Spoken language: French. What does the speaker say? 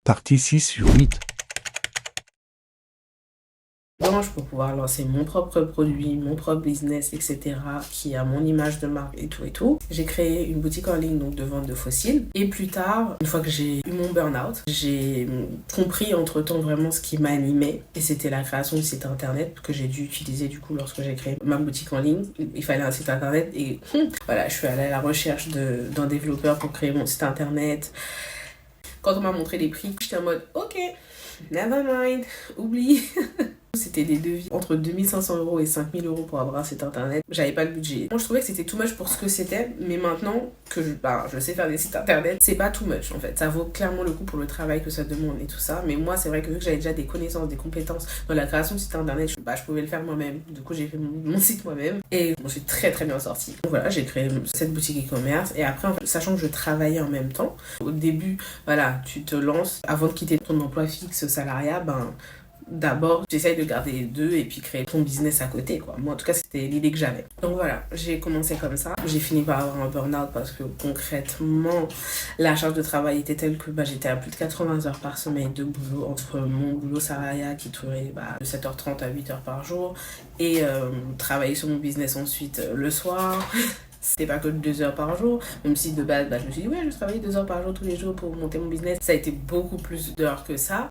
Partie 6 sur 8. Pour pouvoir lancer mon propre produit, mon propre business, etc., qui a mon image de marque et tout. J'ai créé une boutique en ligne donc de vente de fossiles. Et plus tard, une fois que j'ai eu mon burn-out, j'ai compris entre-temps vraiment ce qui m'animait. Et c'était la création du site internet que j'ai dû utiliser du coup lorsque j'ai créé ma boutique en ligne. Il fallait un site internet et voilà, je suis allée à la recherche d'un développeur pour créer mon site internet. Quand on m'a montré les prix, j'étais en mode ok, never mind, oublie. C'était des devis entre 2500 € et 5000 € pour avoir un site internet. J'avais pas le budget. Moi, je trouvais que c'était too much pour ce que c'était, mais maintenant que je sais faire des sites internet, c'est pas too much en fait. Ça vaut clairement le coup pour le travail que ça demande et tout ça. Mais moi, c'est vrai que vu que j'avais déjà des connaissances, des compétences dans la création de site internet, je pouvais le faire moi-même. Du coup, j'ai fait mon site moi-même et je suis très très bien sortie. Donc voilà, j'ai créé cette boutique e-commerce et après, en fait, sachant que je travaillais en même temps, au début, voilà, tu te lances avant de quitter ton emploi fixe salariat, d'abord, j'essaye de garder les deux et puis créer ton business à côté, quoi. Moi, en tout cas, c'était l'idée que j'avais. Donc voilà, j'ai commencé comme ça. J'ai fini par avoir un burn-out parce que concrètement, la charge de travail était telle que j'étais à plus de 80 heures par semaine de boulot entre mon boulot salariat qui tournait de 7h30 à 8h par jour et travailler sur mon business ensuite le soir. C'était pas que 2 heures par jour, même si de base, je me suis dit, ouais, je travaillais 2 heures par jour tous les jours pour monter mon business. Ça a été beaucoup plus d'heures que ça.